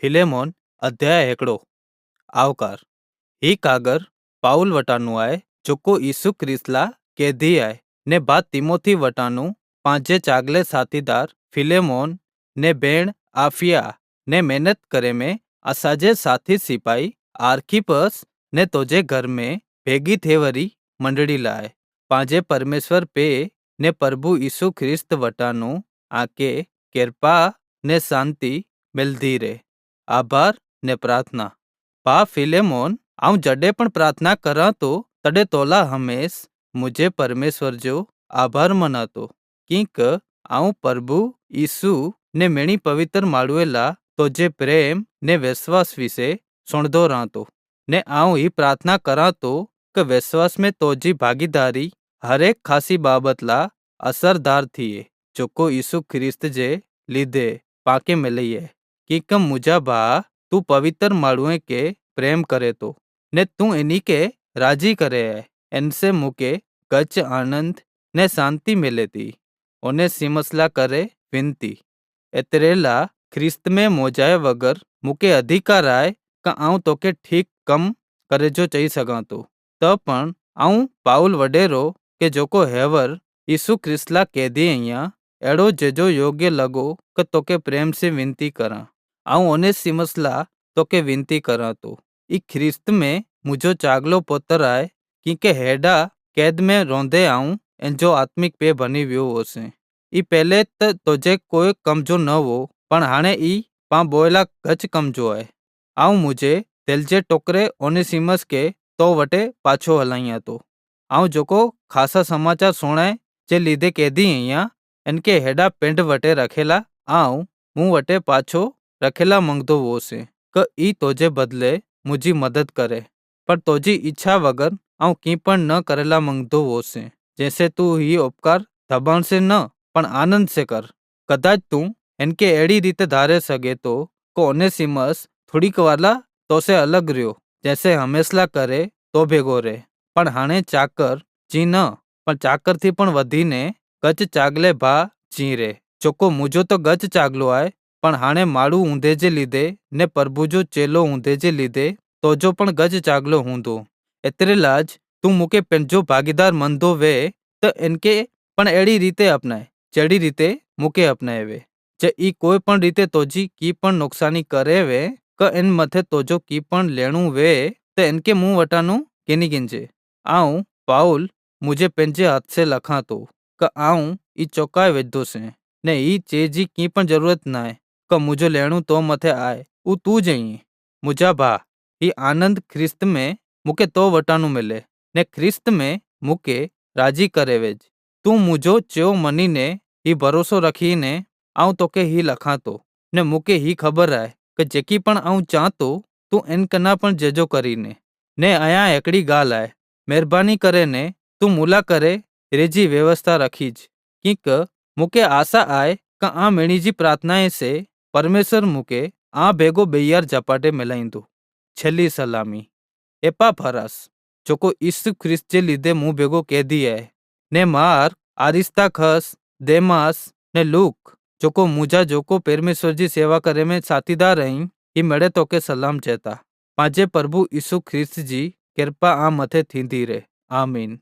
Philemon अध्याय हेकड़ो आवकार ही कागर पाउल वटानु आए जोको यीशु क्रिस्ला कैदी आए ने बात तिमोथी वटानु पांचे चागले साथीदार फिलेमोन ने बेण आफिया ने मेहनत करे में असाजे साथी सिपाही आर्खिपस ने तोजे घर में भेगी थेवरी मंडड़ी लाए पांजे परमेश्वर पे ने प्रभु यीशु ख्रिस्त वटानु आके कृपा ने शांति मिलती रे आभार ने प्रार्थना पा फिलेमोन आऊं जडे पण प्रार्थना करा तो तडे तोला हमेश मुझे परमेश्वर जो आभार मनातो किंक आऊं प्रभु यीशु ने मेणी पवित्र माळुएला तो जे प्रेम ने विश्वास विषे सुणदो रहतो ने आऊं ही प्रार्थना करा तो कि विश्वास में तोजी भागीदारी हरेक खासी बाबत ला असरदार थिए जोको यीशु ख्रिस्त जे लीधे पाके मिलइए कि मुझा भा तू पवित्र माळुए के प्रेम करे तो ने तू इन्हीं के राजी करे है इनसे मुके कच आनंद ने शांति मिले थी उन्हें सिमसला करे विनती एतरेला ख्रिस्त में मोजाए वगर मुके अधिकार आए का आऊं तो के ठीक कम करे जो चई सगा तो पण आऊं पाउल वडेरो के जोको हेवर यीशु ख्रिस्तला कैदी अहिया एड़ो जेजो योग्य लगो कि तोके प्रेम से विनती करा आऊं ओने सिमसला तोके विनती करा तो ई ख्रिस्त में मुझो चागलो पुत्र आए क्योंकि हेडा कैद में रोंदे आऊं एन जो आत्मिक पे बनी वियो होसे ई पहले तोजे कोई कमजो न हो पण हाणे ई पा बोयला गच कमजो है आऊं मुझे दिल जे टोकरे ओनेसिमस के तो वटे पाछो हलाइया तो आऊं जोको खासा समाचार सुनाए जे लीधे कैदी अहिया इनके हेडा पिंड वटे रखेला आऊं मुंह वटे पाछो रखेला मंगदो वो से क ई तोजे बदले मुझी मदद करे पर तोजी इच्छा वगर आऊं की पण न करेला मंगदो वो से जैसे तू ही उपकार दबाण से न पण आनंद से कर कदाच तू इनके एड़ी रीते धारे सके तो को ओनेसिमस थोड़ी वाला तो से अलग रहो जैसे हमेशला करे तो भेगो रे पण हाणे चाकर जी न पण चाकर थी पण वधीने गच चागले भा जी रे चोको मुझो तो गच चागलो आए पण हाणे माड़ू ऊंधे जे लीधे ने प्रभु जो चेलो ऊंधे जे लीधे तो जो पण गज चागलो हूंदो एतरे लाज तू मुके पंहिंजो भागीदार मंदो वे त इनके पण एड़ी रीते अपनाए जड़ी रीते मुके अपनाए वे जे ई कोई पण रीते तोजी की पण नुकसानी करे वे क इन मथे तोजो की पण लेणू वे त इनके मुंह वटानु केनी गिंजे आऊं पाउल मुझे पंहिंजे हाथ से लखा तो क आऊं ई चौकाए वेदो से ने ई चेजी की पण जरूरत ना है क मुझो लेणू तो मथे आए ऊ तू जई मुझा भा ई आनंद ख्रिस्त में मुके तो वटानु मिले ने ख्रिस्त में मुके राजी करे वेज तू मुझो च्यो मनी ने ही भरोसो रखी ने आऊं तोके ही लखा तो ने मुके ही खबर है कि जेकी पण आऊं चाहतो तू इन कना पण जेजो करीने ने अया एकड़ी गाल है मेहरबानी करे ने तू मुला करे रेजी व्यवस्था रखीज किंक मुके आशा आए का आ मेणी जी प्रार्थनाएं से परमेश्वर मुके आ बेगो बेयार झपाटे मिलाईंदो छेली सलामी एपाफरस जोको यीशु ख्रिस्त जे लीधे मुंह बेगो कैदी है ने मार आरिस्ताखस देमास ने लूक जोको मुझा जोको परमेश्वर जी सेवा करे में साथीदार रही ही मेड़े तो के सलाम चेता पांचे प्रभु यीशु ख्रिस्त जी कृपा आ मथे थींदी रे आमीन।